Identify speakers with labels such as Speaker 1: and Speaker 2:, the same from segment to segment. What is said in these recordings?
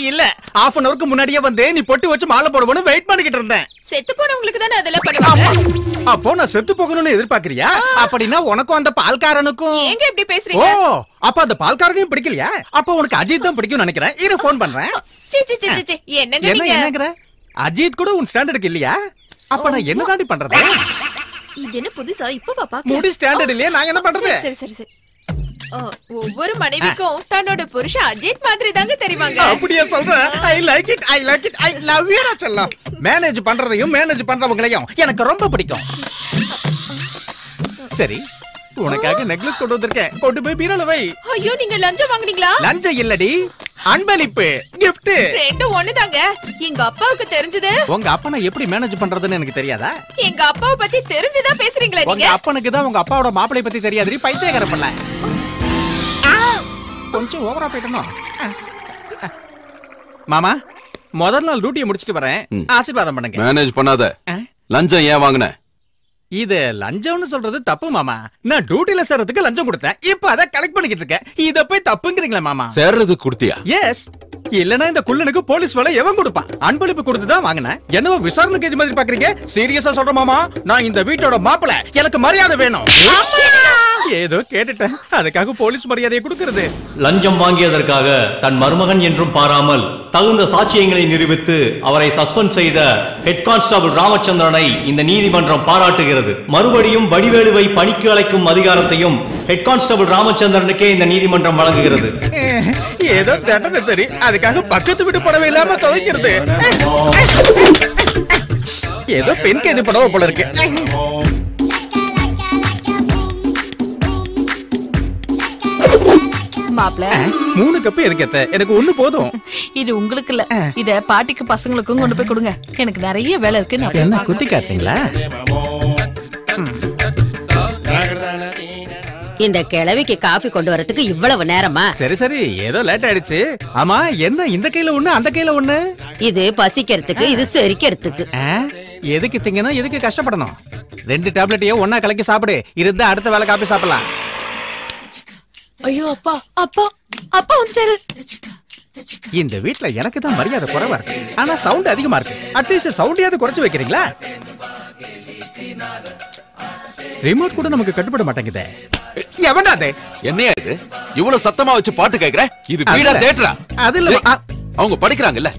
Speaker 1: இல்ல half an hourக்கு முன்னாடியே வந்து நீ பொட்டி வச்சு மாலை போடுவோன்னு வெயிட் பண்ணிக்கிட்டு இருந்தேன்.
Speaker 2: செத்து போனவங்களுக்கு தானே அதெல்லாம் பண்ணுவாங்க.
Speaker 1: அப்போ நான் செத்து போகணும்னு எதிர்பார்க்கறியா? அப்படின்னா உனக்கும் அந்த பால்காரனுக்கும்
Speaker 2: ஏங்க இப்படி பேசுறீங்க?
Speaker 1: ஓ அப்ப அந்த பால்காரனையும் பிடிக்கலையா? அப்ப உனக்கு அஜித் தான் பிடிக்கும்னு நினைக்கிறேன். இரு ஃபோன் பண்றேன்.
Speaker 2: என்னங்க நீங்க
Speaker 1: என்னங்கற? அஜித் கூட உன் ஸ்டாண்டர்டுக்கு இல்லையா? அப்ப நான் என்ன தாண்டி பண்றது?
Speaker 2: இது என்ன புதுசா இப்ப பாப்பா?
Speaker 1: முடி ஸ்டாண்டர்ட் இல்லையா? நான் என்ன பண்றது?
Speaker 2: சரி சரி சரி. ஒவ்வொரு மனைவிக்கும் தன்னோட புருஷன் அஜித் மாதிரி தாங்க தெரிவாங்க.
Speaker 1: அப்படியே சொல்றேன். I like it I love you செல்லம். மேனேஜ் பண்றதையும் மேனேஜ் பண்றவங்களையும் எனக்கு ரொம்ப பிடிக்கும். சரி உனக்காக நெக்லஸ் கொண்டு வந்திருக்கேன். கொண்டு போய் பீரோல வை.
Speaker 2: ஐயோ நீங்க லஞ்சம் வாங்குனீங்களா?
Speaker 1: லஞ்சம் இல்லடி, அன்பளிப்பு, gift.
Speaker 2: ரெண்டும் ஒண்ணுதாங்க. எங்க அப்பாவுக்கு தெரிஞ்சது.
Speaker 1: உங்க அப்பனை எப்படி மேனேஜ் பண்றதுன்னு எனக்கு தெரியாதா?
Speaker 2: எங்க அப்பாவை பத்தி தெரிஞ்சதா பேசுறீங்களா நீங்க?
Speaker 1: உங்க அப்பனுக்கு தான் உங்க அப்பாவோட மாப்பிளை பத்தி தெரியாதுடி, பைத்தியக்கார பண்ணல. கொஞ்சம் ஓவரா போயிட்டனோ. மாமா முதல் நாள் டியூட்டியை முடிச்சிட்டு வரேன். ஆசீர்வாதம் பண்ணுங்க.
Speaker 3: மேனேஜ் பண்ணாத. லஞ்சம் ஏன் வாங்குன?
Speaker 1: இது லஞ்சம்னு சொல்றது தப்பு மாமா. நான் டியூட்டில சேர்றதுக்கு லஞ்சம் கொடுத்தேன். இப்ப அத கலெக்ட் பண்ணிக்கிட்டு இருக்கேன். இத போய் தப்புங்கறீங்களா மாமா?
Speaker 3: சேர்றதுக்கு கொடுத்தியா?
Speaker 1: எஸ். இல்லனா இந்த குள்ளனுக்கு போலீஸ் வேலை எவன் கொடுப்பான்? அன்பளிப்பு கொடுத்து தான் வாங்குனேன். என்னவோ விசாரணை கேஜ் மாதிரி பாக்குறீங்க? சீரியஸா சொல்றேன் மாமா, நான் இந்த வீட்டோட மாப்பிள்ளை. எனக்கு மரியாதை வேணும். ஏதோ கேட்டுட்டேன், அதுக்காக போலீஸ் மரியாதையை கொடுக்கிறது.
Speaker 4: லஞ்சம் வாங்கியதற்காக தன் மருமகன் என்றும் பாராமல் தகுந்த சாட்சியங்களை நிரூபித்து அவரை சஸ்பெண்ட் செய்த ஹெட் கான்ஸ்டபிள் ராமச்சந்திரனை இந்த நீதிமன்றம் பாராட்டுகிறது. மறுபடியும் வடிவேலுவை பணிக்கு அழைக்கும் அதிகாரத்தையும் ஹெட் கான்ஸ்டபிள் ராமச்சந்திரனுக்கே இந்த நீதிமன்றம் வழங்குகிறது.
Speaker 1: ஏதோ தண்டனை சரி, அதுக்காக பக்கத்து வீட்டு படவே இல்லாம துவைக்கிறது. ஏதோ பெண் கைது படவை போல இருக்கு.
Speaker 5: மாப்ள
Speaker 1: 3 கப் எதுக்கேத்த? எனக்கு ஒண்ணு போதும்.
Speaker 5: இது உங்களுக்கு இல்ல, இத பாட்டிக்கு பசங்களுக்கும் கொண்டு போய் கொடுங்க. எனக்கு நிறைய வேலை இருக்கு.
Speaker 1: என்ன குத்தி காட்டுறீங்களா?
Speaker 6: இந்த கிழவிக்கு காபி கொண்டு வரதுக்கு இவ்வளவு நேரமா?
Speaker 1: சரி சரி, ஏதோ லேட் ஆயிடுச்சு. ஆமா என்ன இந்த கையில ஒண்ணு அந்த கையில ஒண்ணு?
Speaker 6: இது பசிக்கிறதுக்கு, இது செரிக்கிறதுக்கு.
Speaker 1: எதுக்கு திங்கணும், எதுக்கு கஷ்டப்படணும்? 2 டேப்லெட்டையும் ஒண்ணா கலக்கி சாப்பிடு. இருந்தா அடுத்த வேளை காபி சாப்பிடலாம்.
Speaker 5: ஐயோ அப்பா அப்பா அப்பா வந்துட்டாரு.
Speaker 1: இந்த வீட்ல எனக்கு தான் மரியாதை குறைவா இருக்கு, ஆனா சவுண்ட் அதிகமா இருக்கு. அட்லீஸ்ட் சவுண்டையாவது குறைச்சு வைக்கிறீங்களா? ரிமோட் கூட நமக்கு கட்டுப்பட மாட்டேங்குதே. எவன்டா அது?
Speaker 3: என்னையா இது இவ்வளவு சத்தமா வச்சு பாட்டு கேக்குற? இது வீடா தியேட்டரா?
Speaker 1: அது இல்ல,
Speaker 3: அவங்க படிக்கிறாங்கல்ல.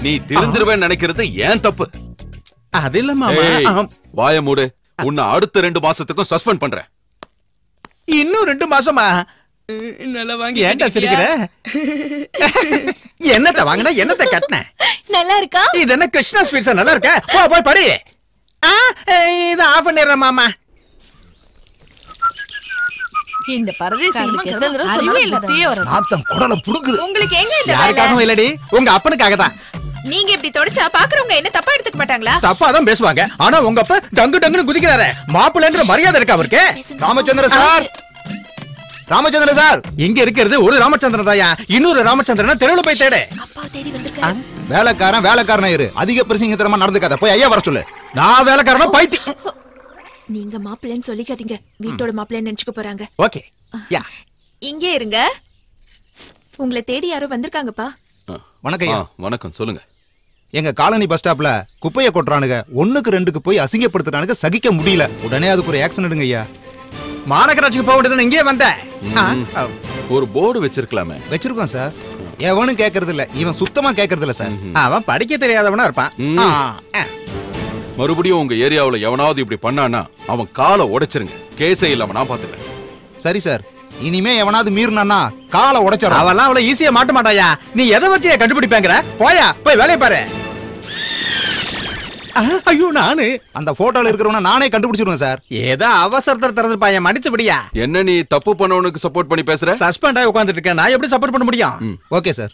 Speaker 3: நீ திருந்திருவேன்னு நினைக்கிறது ஏன் தப்பு.
Speaker 1: அது இல்ல மாமா.
Speaker 3: வாய மூடு. உன்னை அடுத்த 2 மாசத்துக்கும் சஸ்பெண்ட் பண்றேன்.
Speaker 1: இன்னும் 2 மாசமா?
Speaker 5: நல்லா வாங்கி
Speaker 1: ஏன்டா சிரிக்கிற? என்னத்த வாங்கினா என்னத்த கட்டின?
Speaker 5: நல்லா இருக்கா?
Speaker 1: இது என்ன கிருஷ்ணா ஸ்வீட்ஸ்? நல்லா இருக்கா? போ போய் படி. இது ஆஃப் பண்ணிடுறேன் மாமா.
Speaker 5: இந்த பரதேசிகளுக்கு எத்தனை தடவை சொல்லவே புத்தியே வராது.
Speaker 7: நாத்தம் குடல புடுங்குது.
Speaker 2: உங்களுக்கு எங்க இந்த வேலை?
Speaker 1: யாருக்காகவும் இல்லடி, உங்க அப்பனுக்காக தான்.
Speaker 2: நீங்க இப்படி தொடச்சா பாக்குறவங்க என்ன தப்பா எடுத்துக்க மாட்டாங்களா?
Speaker 1: தப்பா தான் பேசுவாங்க. ஆனா உங்க அப்பா டங்கு டங்குன்னு குதிக்கிறாரு. மாப்பிள்ளைன்ற மரியாதை இருக்கா அவருக்கு?
Speaker 7: Ramachandra sir, Ramachandra sir.
Speaker 1: இங்க இருக்கிறது ஒரு ராமச்சந்திரன் தாயா. இன்னொரு ராமச்சந்திரன் தெருவுல போய் தேடு.
Speaker 2: அப்பா தேடி வந்திருக்காரு.
Speaker 7: வேலைக்காரன் இரு. அதிக பிரசிங்கத்தனமா நடந்துக்காத. போய் ஐயா வர சொல்லு.
Speaker 1: நான் வேலைக்காரனா பைத்தி.
Speaker 2: நீங்க மாப்பிள்ளைன்னு சொல்லிக்காதீங்க. வீட்டோட மாப்பிள்ளைன்னு நினைச்சுக்க போறாங்க.
Speaker 1: ஓகே யா,
Speaker 2: இங்கே இருங்க. உங்களை தேடி யாரோ வந்திருக்காங்கப்பா.
Speaker 7: வணக்கம் ஐயா.
Speaker 3: வணக்கம், சொல்லுங்க.
Speaker 7: எங்க காலனி பஸ் ஸ்டாப்ல குப்பையை கொட்டுறானுங்க. 1க்கு 2க்கு போய் அசிங்கப்படுத்துறானுங்க. சகிக்க முடியல. உடனே அதுக்கு ஒரு ஆக்ஷன் எடுங்க ஐயா.
Speaker 1: மாநகராட்சிக்கு போக வேண்டியது இங்கே வந்தேன்.
Speaker 3: ஒரு போர்டு வச்சிருக்கலாமே.
Speaker 7: வச்சிருக்கோம் சார். எவனும் கேக்குறது இல்ல. இவன் சுத்தமா கேக்குறது இல்ல சார்.
Speaker 1: அவன் படிக்க தெரியாதவனா இருப்பான்.
Speaker 3: மறுபடியும் உங்க ஏரியாவுல எவனாவது இப்படி பண்ணானா அவன் காலை உடைச்சிருங்க. கேஸே இல்லாம நான் பாத்துக்கிறேன்.
Speaker 7: சரி சார். இனிமே எவனாவது மீறினானா காலை உடைச்சற.
Speaker 1: அவெல்லாம் அவ்வளவு ஈஸியா மாட்ட மாட்டாயா. நீ எதை வச்சு கண்டுபிடிப்பேங்கிற? போயா போய் வேலையை பாரு. ஐயோ நானு
Speaker 7: அந்த போட்டோல இருக்கிறவன நானே கண்டுபிடிச்சிருவேன் சார்.
Speaker 1: ஏதோ அவசரத்துல திறந்து பாயா, மன்னிச்சுபடியா.
Speaker 3: என்ன நீ தப்பு பண்ணவனுக்கு சப்போர்ட் பண்ணி பேசுற?
Speaker 1: சஸ்பெண்ட் ஆகி உட்கார்ந்துட்டு இருக்கேன், நான் எப்படி சப்போர்ட் பண்ண முடியும்?
Speaker 7: Okay sir.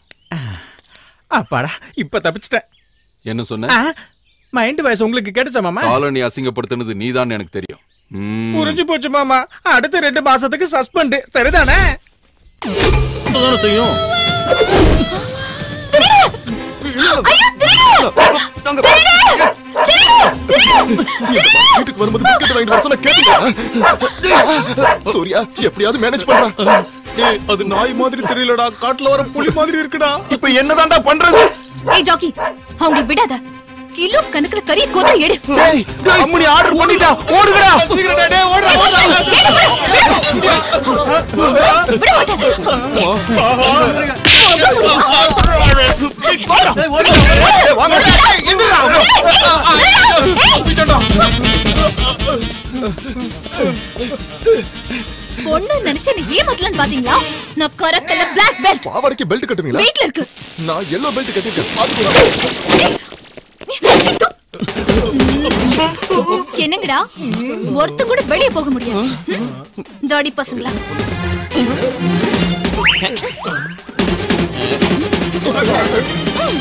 Speaker 1: அப்பாடா இப்ப தப்பிச்சிட்டேன்.
Speaker 3: என்ன சொன்ன?
Speaker 1: மைண்ட் வாய்ஸ் உங்களுக்கு கேட்டுச்சா மாமா?
Speaker 3: காலனி அசிங்கப்படுத்தினது நீதான் எனக்கு தெரியும்.
Speaker 1: புரிஞ்சு போச்சு மாமா. அடுத்த 2 மாசத்துக்கு சஸ்பெண்ட். சரிதானே?
Speaker 4: செய்யும்.
Speaker 7: வீட்டுக்கு வரும்போது பிஸ்கட் வாங்கிட்டு வர சொன்னா கேட்டீங்களா? சூர்யா எப்படியாவது மேனேஜ் பண்றா.
Speaker 8: அது நாய் மாதிரி தெரியலடா, காட்டுல வர புலி மாதிரி இருக்குடா.
Speaker 7: இப்ப என்னதான்டா பண்றது?
Speaker 9: ஏய் ஜாக்கி, அவங்க விடாத. கிலோ கணக்குல கறி கோதரை எடு.
Speaker 7: டேய், அம்மனி ஆர்டர் பண்ணிட்டா. ஓடுங்கடா.
Speaker 8: சீக்கிரம் டேய், ஓடுடா.
Speaker 9: விட மாட்டேன். பொண்ணு நினைச்சு நீ ஏமாத்தலன்னு பாத்தீங்களா? நான் கரெக்ட்ல பிளாக் பெல்ட்.
Speaker 8: பாவாடைக்கு பெல்ட் கட்டுவீங்களா?
Speaker 9: வீட்ல இருக்கு.
Speaker 8: நான் yellow பெல்ட் கட்டிருக்கேன்.
Speaker 9: என்னங்கடா, ஒருத்த கூட வெளியே போக முடியாது. தாடி பசங்களா.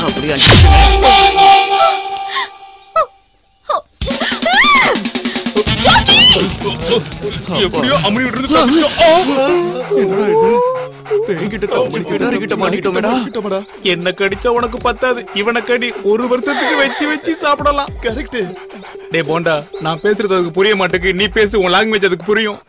Speaker 4: அப்படியா?
Speaker 8: எப்படியோ அம்மனி விட்டு என்ன கடிச்சா உனக்கு பத்தாது, இவனை கடி 1 வருஷத்துக்கு வச்சு வச்சு சாப்பிடலாம். கரெக்ட். டே போண்டா, நான் பேசுறது அதுக்கு புரிய மாட்டேங்குது, நீ பேசு, உன் லாங்குவேஜ் அதுக்கு புரியும்.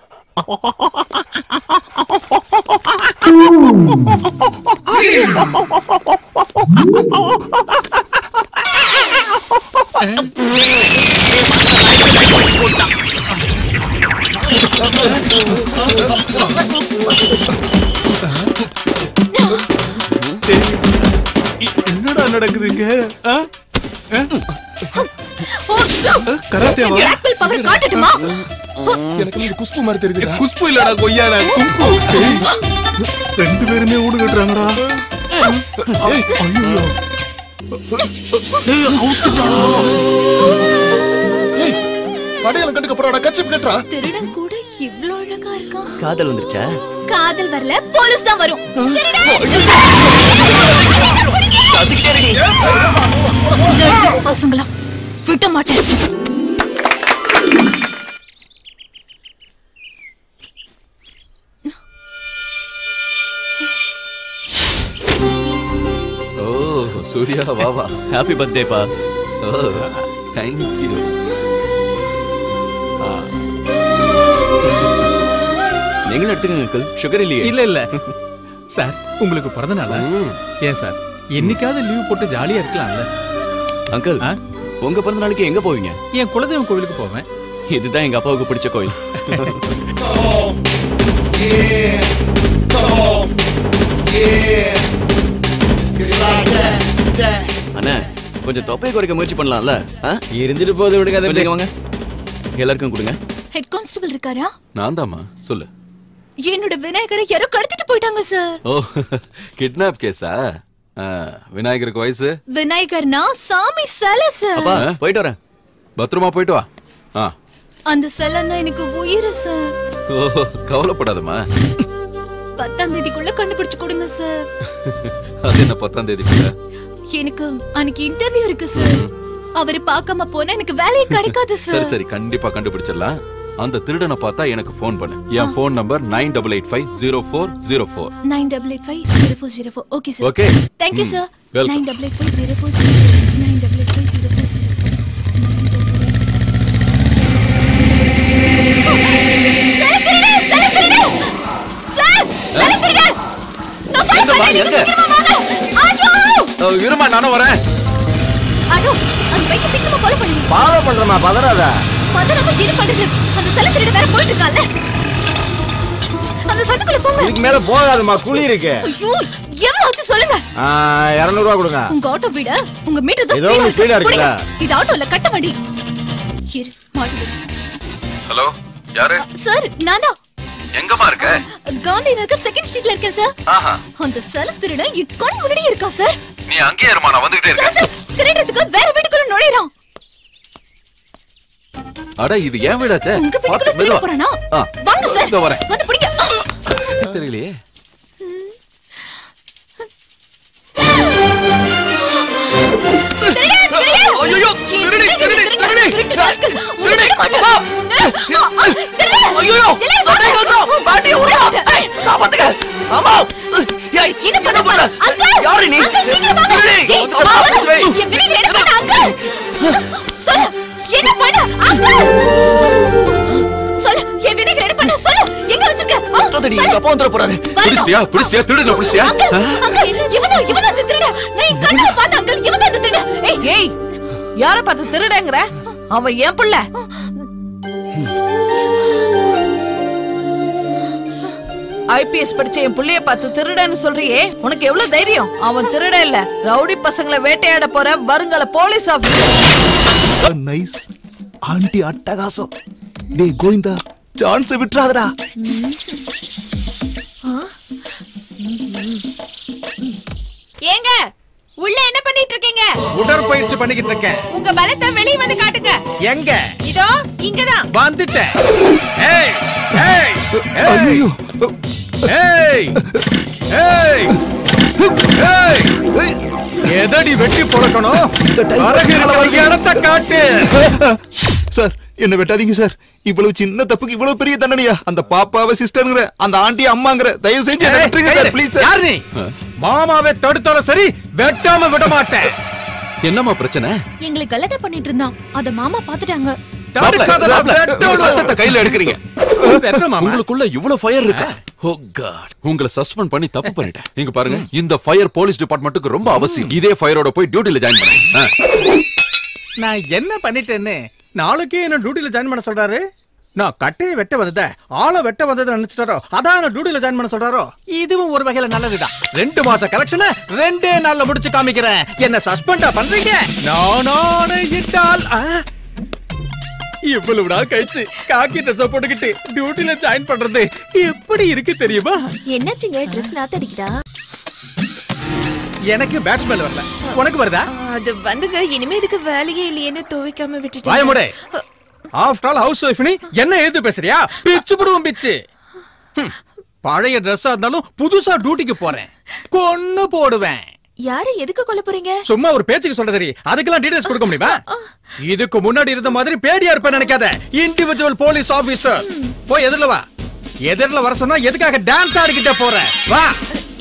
Speaker 8: என்னடா நடக்குதுங்க? கராத்தேவா?
Speaker 9: ஆப்பிள் பவர் காட்டட்டுமா?
Speaker 8: எனக்கு இது குஸ்பு மாதிரி தெரியுது. குஸ்பு இல்லடா, கொய்யாடா, கும்பு. 2 பேருமே ஊடு கட்டுறாங்கடா. ஐயோ. படையெல்லாம் கண்டுக்க போறாடா, கச்சப் கட்டுறா.
Speaker 9: திருடன் கூட இவ்ளோ அழகா இருக்கான்.
Speaker 4: காதல் வந்துருச்சா?
Speaker 9: காதல் வரல, போலீஸ் தான் வரும். பசங்களா விட மாட்டேன்.
Speaker 3: ஓ சூர்யா, வா வா.
Speaker 4: ஹாப்பி பர்த்டே பா.
Speaker 3: ஓ தேங்க் யூ.
Speaker 4: நீங்களும் எடுத்துக்கங்க அங்கிள், சுகர் இல்லையே.
Speaker 1: இல்ல இல்ல சார், உங்களுக்கு பிறந்த நாளா? ஏன் சார், என்னைக்காவது லீவ் போட்டு ஜாலியா இருக்கலாம்ல?
Speaker 4: அங்கிள், உங்க பிறந்த நாளைக்கு எங்க போவீங்க?
Speaker 1: என் குலதெய்வம் கோவிலுக்கு போவேன்.
Speaker 4: இதுதான் எங்க அப்பாவுக்கு பிடிச்ச கோயில். அண்ணா, கொஞ்சம் தொப்பையை குறைக்க முயற்சி பண்ணலாம்ல?
Speaker 7: இருந்துட்டு போது விடுங்க.
Speaker 4: வாங்க, எல்லாருக்கும் கொடுங்க.
Speaker 9: ஹெட் கான்ஸ்டபிள் இருக்காரா?
Speaker 3: நான் தாமா, சொல்லு.
Speaker 9: என்னோட விநாயகரை யாரோ கடத்திட்டு போயிட்டாங்க சார்.
Speaker 3: ஓ, கிட்னாப் கேஸா? விநாயகருக்கு வயசு?
Speaker 9: விநாயகர்னா சாமி சிலை சார்.
Speaker 4: அப்பா, போயிட்டு வரேன்.
Speaker 3: பத்திரமா போயிட்டு வா.
Speaker 9: அந்த சிலைன்னா எனக்கு உயிர் சார்.
Speaker 3: ஓ, கவலைப்படாதம்மா.
Speaker 9: 10ஆம் தேதிக்குள்ள கண்டுபிடிச்சு கொடுங்க சார்.
Speaker 3: அது என்ன 10ஆம் தேதி?
Speaker 9: எனக்கு அன்னைக்கு இன்டர்வியூ இருக்கு சார். அவரை பார்க்காம போனா எனக்கு வேலையே கிடைக்காது சார்.
Speaker 3: சரி சரி, கண்டிப்பா கண்டுபிடிச்சிடலாம். அந்த திருடனை பார்த்தா எனக்கு ஃபோன் பண்ணு. என் phone number 98850404.
Speaker 9: 98850404. Okay sir.
Speaker 3: Okay,
Speaker 9: thank you sir.
Speaker 3: Welcome.
Speaker 9: 98850404. 98850404.
Speaker 3: இருமா, நானும் வரேன்.
Speaker 7: ஃபாலோ பண்றமா, பதறாத.
Speaker 9: அந்த செலத்திரிட வேற போயிட்டு இருக்கால. அந்த சத்துக்குள்ள போங்க.
Speaker 7: இதுக்கு மேல போகாதமா, குழி இருக்கு.
Speaker 9: ஐயோ, எவ்வளவு ஆச்சு சொல்லுங்க.
Speaker 7: 200 ரூபாய் கொடுங்க.
Speaker 9: உங்க ஆட்டோ விட உங்க மீட்டர் தான்
Speaker 7: ஏதோ ஒரு ஸ்பீடா இருக்குல்ல.
Speaker 9: இது ஆட்டோல கட்ட வண்டி. இரு, மாட்டுது.
Speaker 3: ஹலோ, யாரு?
Speaker 9: சார், நான் தான்.
Speaker 3: எங்கமா இருக்க?
Speaker 9: காந்தி நகர் 2nd ஸ்ட்ரீட்ல இருக்கேன் சார். அந்த செலத்திரிட கண் முன்னாடியே இருக்கா சார்.
Speaker 3: நீ அங்கேயே இருமா, நான் வந்துட்டே இருக்கேன்.
Speaker 9: சார், திருடத்துக்கு வேற வீட்டுக்குள்ள நுழையறான்.
Speaker 3: அட, இது ஏன் வீடாச்சே?
Speaker 9: உங்க வீட்டுக்குள்ள திருட போறானா? வாங்க சார்,
Speaker 3: இதோ வரேன்.
Speaker 9: வந்து பிடிங்க.
Speaker 3: தெரியலையே.
Speaker 9: ஐயோ, திருடி. ஐயோ, சட்டை கழட்டும். பாட்டி ஓடுறா. காப்பாத்துங்க. அம்மா. என்ன பண்ண போற? அங்கிள், யாரு நீ? திருடி. என் வீட்டுக்கு என்ன பண்ண அங்கிள்? சொல்லு, என்ன பண்ண அங்கிள்? சொல்லு, என் வீட்டுக்கு என்ன பண்ண? சொல்லு, எங்க வச்சிருக்க?
Speaker 5: சொல்லுங்க
Speaker 9: தோதடி எங்க அப்பா வந்துற போறாரு.
Speaker 3: புடிச்சியா திருடன புடிச்சியா?
Speaker 5: இவன் அந்த திருட. நான் கண்ணால பார்த்த அங்கிள் இவன் அந்த திருட. ஏய் யார பார்த்து திருடங்கற? அவன் ஏன் புள்ள? ஐபிஎஸ் படிச்ச என் புள்ளைய பார்த்து திருடன்னு சொல்றியே, உனக்கு எவ்வளவு தைரியம்? அவன் திருட இல்ல, ரவுடி பசங்களை வேட்டையாட போற வருங்கால போலீஸ் ஆபீசர்.
Speaker 7: நைஸ் ஆண்டி அட்டகாசம். டேய் கோவிந்தா சான்ஸ் விட்டுறாதடா.
Speaker 2: ஏங்க உள்ள என்ன பண்ணிட்டு இருக்கீங்க?
Speaker 1: உடற்பயிற்சி பண்ணிக்கிட்டு இருக்கேன்.
Speaker 2: உங்க பலத்தை வெளிய வந்து காட்டுங்க.
Speaker 1: எங்க?
Speaker 2: இதோ இங்கதான்.
Speaker 1: வந்துட்டேன். ஏய் ஏய்
Speaker 7: ஐயோ
Speaker 1: ஏய் ஏய் ஏய் எதடி வெட்டி பொறுக்கணும்? அரகிற இடத்தை காட்டு.
Speaker 7: சார் என்ன வெட்டாதீங்க சார். இவ்வளவு சின்ன தப்புக்கு இவ்வளவு பெரிய தண்டனையா? அந்த பாப்பாவை சிஸ்டர்ங்கற, அந்த ஆண்டி அம்மாங்கற, தயவு செஞ்சு என்ன விட்டுருங்க சார் ப்ளீஸ் சார்.
Speaker 1: யார் நீ? மாமாவே தடுத்தாலும் சரி வெட்டாம விட மாட்டேன்.
Speaker 3: என்னம்மா பிரச்சனை?
Speaker 10: எங்களை கலட்ட பண்ணிட்டு இருந்தான், அத மாமா பாத்துட்டாங்க.
Speaker 3: சட்டத்தை கையில எடுக்கிறீங்க.
Speaker 1: மாமா
Speaker 3: உங்களுக்குள்ள இவ்வளவு ஃபயர் இருக்கா? ஓ காட், உங்களை சஸ்பெண்ட் பண்ணி தப்பு பண்ணிட்டேன். இங்க பாருங்க, இந்த ஃபயர் போலீஸ் டிபார்ட்மெண்ட்டுக்கு ரொம்ப அவசியம். இதே ஃபயரோட போய் டியூட்டில ஜாயின் பண்ணுங்க.
Speaker 1: நான் என்ன பண்ணிட்டேன்னு நாளைக்கே என்ன டியூட்டில ஜாயின் பண்ண சொல்றாரு? நான் கட்டையை வெட்ட வந்தத ஆளை வெட்ட வந்ததை நினைச்சிட்டாரோ, அதான் நான் டியூட்டில ஜாயின் பண்ண சொல்றாரோ? இதுவும் ஒரு வகையில நல்லதுதான். 2 மாச கலெக்ஷனை 2 நாள்ல முடிச்சு காமிக்கிறேன். என்ன சஸ்பெண்டா பண்றீங்க? நானே இட்டால் இவ்வளவு நாள் கழிச்சு காக்கி ட்ரெஸ் போட்டுக்கிட்டு டியூட்டில ஜாயின் பண்றது எப்படி இருக்கு தெரியுமா?
Speaker 2: என்னாச்சுங்க, ட்ரெஸ் நாத்தடிக்குதா?
Speaker 1: எனக்கு பேட் ஸ்மெல் வரல, உனக்கு வருதா?
Speaker 2: அது வந்துங்க, இனிமே இதுக்கு வேலையே இல்லையேன்னு துவைக்காம விட்டுட்டேன்.
Speaker 1: வாய மூடு. ஆஃப்டர் ஆல் ஹவுஸ் வைஃப் நீ என்ன ஏது பேசுறியா? பிச்சு புடுவோம் பிச்சு. பழைய ட்ரெஸ்ஸா இருந்தாலும் புதுசா டியூட்டிக்கு போறேன், கொன்னு போடுவேன்.
Speaker 2: யாரை எதுக்கு கொல்ல போறீங்க?
Speaker 1: சும்மா ஒரு பேச்சுக்கு சொல்றதே, அதுக்கெல்லாம் டீடைல்ஸ் கொடுக்க முடியுமா? இதுக்கு முன்னாடி இருந்த மாதிரி பேடியா இருப்பேன் நினைக்காத. Individual police officer. போய் எதிரில வா. எதிரில வர சொன்னா எதுக்காக டான்ஸ் ஆடிக்கிட்டே போற? வா.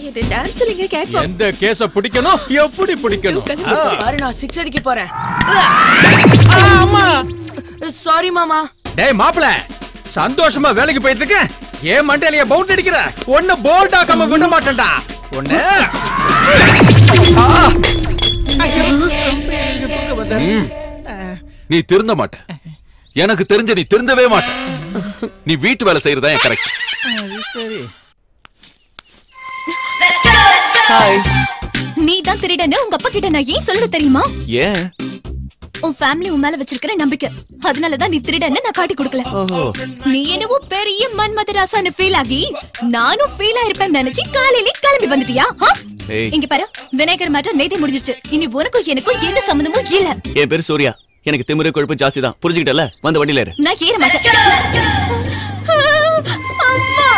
Speaker 2: இது டான்ஸ் இல்லைங்க, கேட்வாக்.
Speaker 1: எந்த கேஸ பிடிக்கணும், எப்படி பிடிக்கணும்?
Speaker 5: பாரு, நான் 6 அடிக்க போறேன்.
Speaker 1: அம்மா
Speaker 5: சாரி மாமா.
Speaker 1: டேய் மாப்ள, சந்தோஷமா வேலைக்கு போயிட்டு இருக்கேன். ஏன் மண்டையில பவுண்ட் அடிக்கிற? ஒண்ணு போல்ட் ஆக்காம விட மாட்டேன்டா. ஒண்ணு
Speaker 3: நீ திருந்த மாட்ட. எனக்கு தெரிஞ்ச நீ திருந்தவே மாட்ட. நீ வீட்டு வேலை செய்யறதா கரெக்ட்.
Speaker 1: சரி.
Speaker 10: நீ தான் திருடன்னு உங்க அப்பா கிட்ட நான் ஏன் சொல்ல தெரியுமா?
Speaker 9: ஏன்?
Speaker 10: உன் ஃபேமிலி உன் மேல வச்சிருக்கிற நம்பிக்கை, அதனாலதான் நீ திருடன்னு நான் காட்டி கொடுக்கல. நீ என்னவோ பெரிய மன்மதராசான்னு ஃபீல் ஆகி நானும் ஃபீல் ஆயிருப்பேன்னு நினைச்சு காலையில கிளம்பி வந்துட்டியா? இங்க பாரு, விநாயகர் மாற்றம் நேத்தே முடிஞ்சிருச்சு. இனி உனக்கும் எனக்கும் எந்த சம்பந்தமும் இல்ல.
Speaker 9: என் பேரு சூர்யா. எனக்கு திமிரு கொழுப்பு ஜாஸ்தி தான், புரிஞ்சுக்கிட்டல? வந்த வண்டியில ஏறு.
Speaker 10: நான் ஏற மாட்டேன். அம்மா.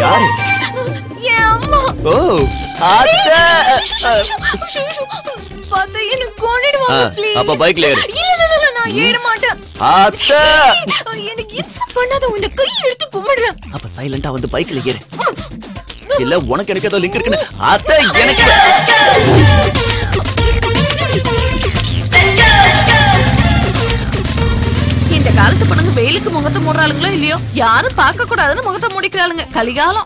Speaker 9: யாரு?
Speaker 10: என் அம்மா.
Speaker 9: ஓ அத்தை.
Speaker 10: பாத்து என்ன கொன்னிடுவாங்க ப்ளீஸ்.
Speaker 9: அப்ப பைக்ல ஏறு.
Speaker 10: இல்ல நான் ஏற மாட்டேன்.
Speaker 9: அத்தை.
Speaker 10: எனக்கு இன்சல்ட் பண்ணாத, உன்னை கை எடுத்து கும்பிடுறேன்.
Speaker 9: அப்ப சைலண்டா வந்து பைக்ல ஏறு. இல்ல உனக்கு எனக்கு ஏதோ லிங்க் இருக்குன்னு. அத்தை எனக்கு
Speaker 5: இந்த காலத்து பொண்ணுங்க வெயிலுக்கு முகத்தை மூடுறாளுங்களோ இல்லையோ, யாரும் பார்க்க கூடாதுன்னு முகத்தை முடிக்கிறாளுங்க. கலிகாலம்.